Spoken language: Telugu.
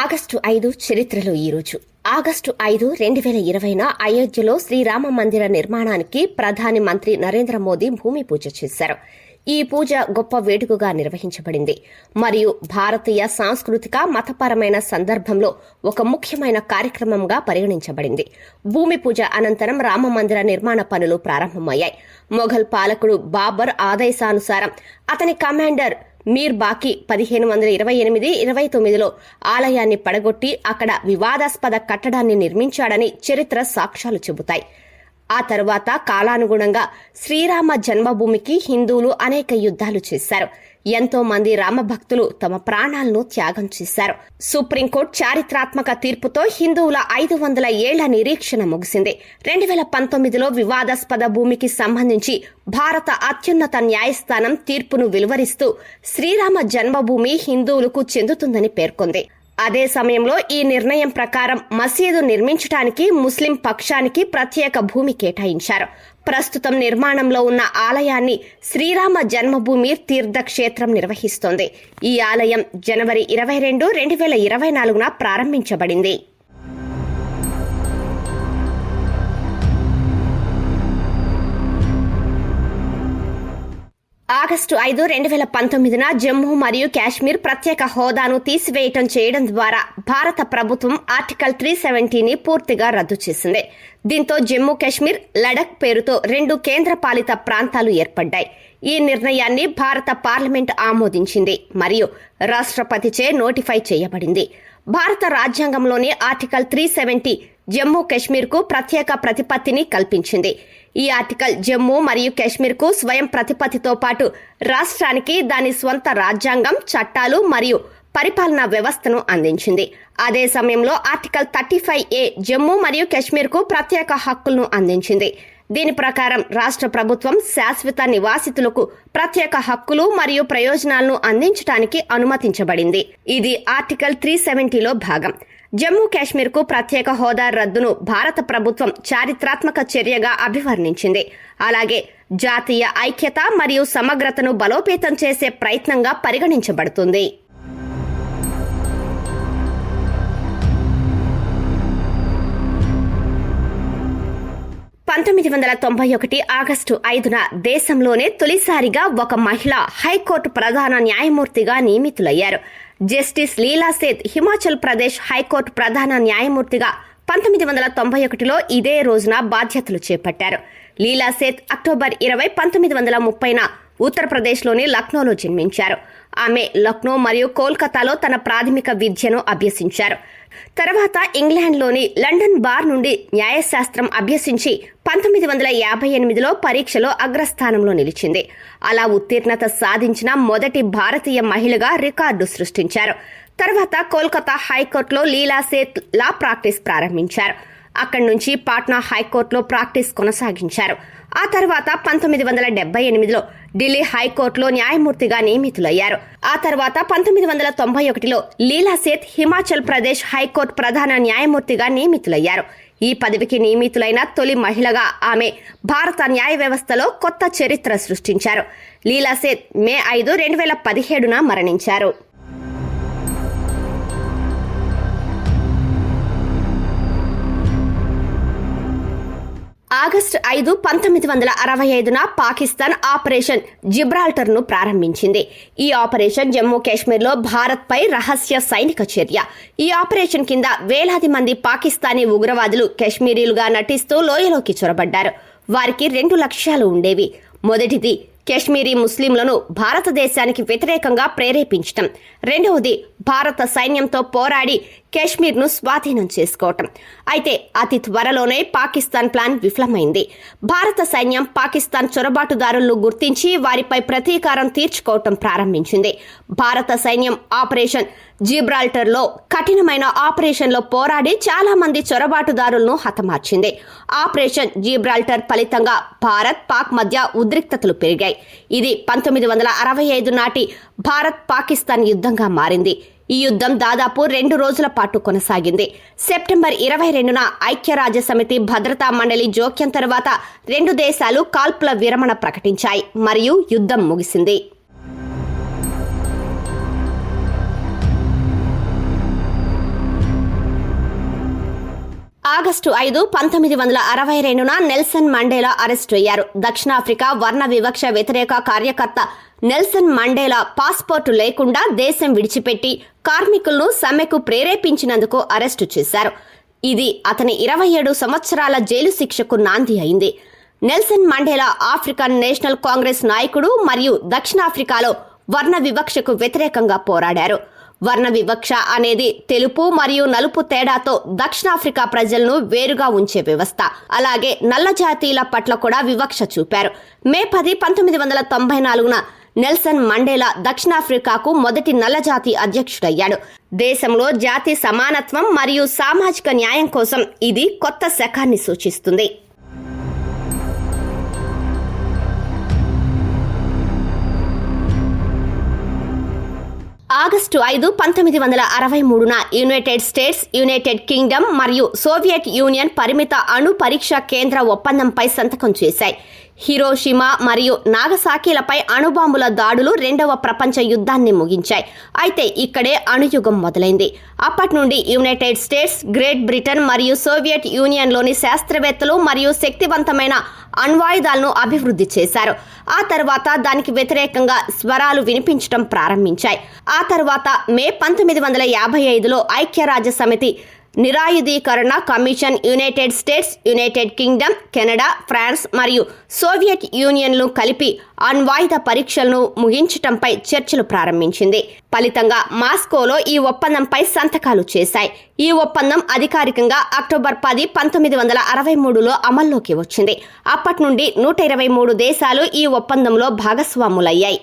ఆగస్టు 5 చరిత్రలో ఈరోజు ఆగస్టు 5, 2020న అయోధ్యలో శ్రీరామ మందిర నిర్మాణానికి ప్రధాని మంత్రి నరేంద్ర మోదీ భూమి పూజ చేశారు. ఈ పూజ గొప్ప వేడుకగా నిర్వహించబడింది మరియు భారతీయ సాంస్కృతిక మతపరమైన సందర్భంలో ఒక ముఖ్యమైన కార్యక్రమంగా పరిగణించబడింది. భూమి పూజ అనంతరం రామ మందిర నిర్మాణ పనులు ప్రారంభమయ్యాయి. మొఘల్ పాలకుడు బాబర్ ఆదేశానుసారం అతని కమాండర్ మీర్ బాకి 1528-29లో ఆలయాన్ని పడగొట్టి అక్కడ వివాదాస్పద కట్టడాన్ని నిర్మించాడని చరిత్ర సాక్ష్యాలు చెబుతాయి. ఆ తరువాత కాలానుగుణంగా శ్రీరామ జన్మభూమికి హిందువులు అనేక యుద్ధాలు చేశారు. ఎంతో మంది రామభక్తులు తమ ప్రాణాలను త్యాగం చేశారు. సుప్రీంకోర్టు చారిత్రాత్మక తీర్పుతో హిందువుల 500 ఏళ్ల నిరీక్షణ ముగిసింది. 2019లో వివాదాస్పద భూమికి సంబంధించి భారత అత్యున్నత న్యాయస్థానం తీర్పును వెలువరిస్తూ శ్రీరామ జన్మభూమి హిందువులకు చెందుతుందని పేర్కొంది. అదే సమయంలో ఈ నిర్ణయం ప్రకారం మసీదు నిర్మించడానికి ముస్లిం పక్షానికి ప్రత్యేక భూమి కేటాయించారు. ప్రస్తుతం నిర్మాణంలో ఉన్న ఆలయాన్ని శ్రీరామ జన్మభూమి తీర్థక్షేత్రం నిర్వహిస్తోంది. ఈ ఆలయం జనవరి 22, 2024న ప్రారంభించబడింది. ఆగస్టు 5, 2019న జమ్మూ మరియు కాశ్మీర్ ప్రత్యేక హోదాను తీసివేయటం చేయడం ద్వారా భారత ప్రభుత్వం ఆర్టికల్ 370ని పూర్తిగా రద్దు చేసింది. దీంతో జమ్మూ కాశ్మీర్, లడఖ్ పేరుతో 2 కేంద్రపాలిత ప్రాంతాలు ఏర్పడ్డాయి. ఈ నిర్ణయాన్ని భారత పార్లమెంట్ ఆమోదించింది మరియు రాష్ట్రపతిచే నోటిఫై చేయబడింది. భారత రాజ్యాంగంలోని ఆర్టికల్ 370 జమ్మూ కాశ్మీర్కు ప్రత్యేక ప్రతిపత్తిని కల్పించింది. ఈ ఆర్టికల్ జమ్మూ మరియు కాశ్మీర్కు స్వయం ప్రతిపత్తితో పాటు రాష్ట్రానికి దాని స్వంత రాజ్యాంగం, చట్టాలు మరియు పరిపాలనా వ్యవస్థను అందించింది. అదే సమయంలో ఆర్టికల్ 35A జమ్మూ మరియు కాశ్మీర్కు ప్రత్యేక హక్కులను అందించింది. దీని ప్రకారం రాష్ట్ర ప్రభుత్వం శాశ్వత నివాసితులకు ప్రత్యేక హక్కులు మరియు ప్రయోజనాలను అందించడానికి అనుమతించబడింది. ఇది ఆర్టికల్ 370లో భాగం. జమ్మూ కాశ్మీర్కు ప్రత్యేక హోదా రద్దును భారత ప్రభుత్వం చారిత్రాత్మక చర్యగా అభివర్ణించింది. అలాగే జాతీయ ఐక్యత మరియు సమగ్రతను బలోపేతం చేసే ప్రయత్నంగా పరిగణించబడుతుంది. 1991 ఆగస్టు 5న దేశంలోనే తొలిసారిగా ఒక మహిళ హైకోర్టు ప్రధాన న్యాయమూర్తిగా నియమితులయ్యారు. జస్టిస్ లీలా సేథ్ హిమాచల్ ప్రదేశ్ హైకోర్టు ప్రధాన న్యాయమూర్తిగా 1991లో ఇదే రోజున బాధ్యతలు చేపట్టారు. లీలా సేథ్ అక్టోబర్ 20, 1930న ఉత్తరప్రదేశ్లోని లక్నోలో జన్మించారు. ఆమె లక్నో మరియు కోల్కతాలో తన ప్రాథమిక విద్యను అభ్యసించారు. తర్వాత ఇంగ్లాండ్లోని లండన్ బార్ నుండి న్యాయశాస్త్రం అభ్యసించి 1958లో పరీక్షలో అగ్రస్థానంలో నిలిచింది. అలా ఉత్తీర్ణత సాధించిన మొదటి భారతీయ మహిళగా రికార్డు సృష్టించారు. తర్వాత కోల్కతా హైకోర్టులో లీలా సేథ్ లా ప్రాక్టీస్ ప్రారంభించారు. అక్కడి నుంచి పాట్నా హైకోర్టులో ప్రాక్టీస్ కొనసాగించారు. ఆ తర్వాత 1978లో ఢిల్లీ హైకోర్టులో న్యాయమూర్తిగా నియమితులయ్యారు. ఆ తర్వాత 1991లో లీలా సేథ్ హిమాచల్ ప్రదేశ్ హైకోర్టు ప్రధాన న్యాయమూర్తిగా నియమితులయ్యారు. ఈ పదవికి నియమితులైన తొలి మహిళగా ఆమె భారత న్యాయ వ్యవస్థలో కొత్త చరిత్ర సృష్టించారు. లీలా సేథ్ మే 5, 2017న మరణించారు. ఆగస్టు 5, 1965న పాకిస్తాన్ ఆపరేషన్ జిబ్రాల్టర్ను ప్రారంభించింది. ఈ ఆపరేషన్ జమ్మూ కాశ్మీర్లో భారత్పై రహస్య సైనిక చర్య. ఈ ఆపరేషన్ కింద వేలాది మంది పాకిస్తానీ ఉగ్రవాదులు కాశ్మీరీలుగా నటిస్తూ లోయలోకి చొరబడ్డారు. వారికి 2 లక్ష్యాలు ఉండేవి. మొదటిది కాశ్మీరీ ముస్లింలను భారతదేశానికి వ్యతిరేకంగా ప్రేరేపించటం. రెండవది భారత సైన్యంతో పోరాడి కాశ్మీర్ను స్వాధీనం చేసుకోవటం. అయితే అతి త్వరలోనే పాకిస్తాన్ ప్లాన్ విఫలమైంది. భారత సైన్యం పాకిస్తాన్ చొరబాటుదారులను గుర్తించి వారిపై ప్రతీకారం తీర్చుకోవటం ప్రారంభించింది. భారత సైన్యం ఆపరేషన్ జిబ్రాల్టర్లో కఠినమైన ఆపరేషన్లో పోరాడి చాలా మంది చొరబాటుదారులను హతమార్చింది. ఆపరేషన్ జిబ్రాల్టర్ ఫలితంగా భారత్, పాక్ మధ్య ఉద్రిక్తతలు పెరిగాయి. ఇది 1965 నాటి భారత్ పాకిస్తాన్ యుద్ధంగా మారింది. ఈ యుద్ధం దాదాపు 2 రోజుల పాటు కొనసాగింది. సెప్టెంబర్ 22న ఐక్యరాజ్యసమితి భద్రతా మండలి జోక్యం తర్వాత 2 దేశాలు కాల్పుల విరమణ ప్రకటించాయి మరియు యుద్ధం ముగిసింది. ఆగస్టు 5, 1962న నెల్సన్ మండేలా అరెస్టు అయ్యారు. దక్షిణాఫ్రికా వర్ణ వివక్ష వ్యతిరేక కార్యకర్త నెల్సన్ మండేలా పాస్పోర్టు లేకుండా దేశం విడిచిపెట్టి కార్మికులను సమ్మెకు ప్రేరేపించినందుకు అరెస్టు చేశారు. ఇది అతని 27 సంవత్సరాల జైలు శిక్షకు నాంది అయింది. Nelson Mandela African national Congress నాయకుడు మరియు దక్షిణాఫ్రికాలో వర్ణ వివక్షకు వ్యతిరేకంగా పోరాడారు. వర్ణ వివక్ష అనేది తెలుపు మరియు నలుపు తేడాతో దక్షిణాఫ్రికా ప్రజలను వేరుగా ఉంచే వ్యవస్థ. అలాగే నల్ల జాతీయుల పట్ల కూడా వివక్ష చూపారు. మే 10, 1994న నెల్సన్ మండేలా దక్షిణాఫ్రికాకు మొదటి నల్లజాతి అధ్యక్షుడయ్యాడు. దేశంలో జాతి సమానత్వం మరియు సామాజిక న్యాయం కోసం ఇది కొత్త శకాన్ని సూచిస్తుంది. ఆగస్టు 5, 1963న యునైటెడ్ స్టేట్స్, యునైటెడ్ కింగ్డమ్ మరియు సోవియట్ యూనియన్ పరిమిత అణు పరీక్షా కేంద్ర ఒప్పందంపై సంతకం చేశాయి. హిరోషిమా మరియు నాగసాకిలపై అణుబాంబుల దాడులు 2వ ప్రపంచ యుద్ధాన్ని ముగించాయి. అయితే ఇక్కడే అణుయుగం మొదలైంది. అప్పటి నుండి యునైటెడ్ స్టేట్స్, గ్రేట్ బ్రిటన్ మరియు సోవియట్ యూనియన్లోని శాస్త్రవేత్తలు మరియు శక్తివంతమైన అణ్వాయుధాలను అభివృద్ధి చేశారు. ఆ తర్వాత దానికి వ్యతిరేకంగా స్వరాలు వినిపించడం ప్రారంభించాయి. ఆ తర్వాత మే 1955లో ఐక్యరాజ్య సమితి నిరాయుధీకరణ commission United States, United Kingdom, Canada, France మరియు సోవియట్ యూనియన్లు కలిపి అణ్వాయుధ పరీక్షలను ముగించటంపై చర్చలు ప్రారంభించింది. ఫలితంగా మాస్కోలో ఈ ఒప్పందంపై సంతకాలు చేశాయి. ఈ ఒప్పందం అధికారికంగా అక్టోబర్ 10, 1963లో అమల్లోకి వచ్చింది. అప్పటి నుండి 123 దేశాలు ఈ ఒప్పందంలో భాగస్వాములయ్యాయి.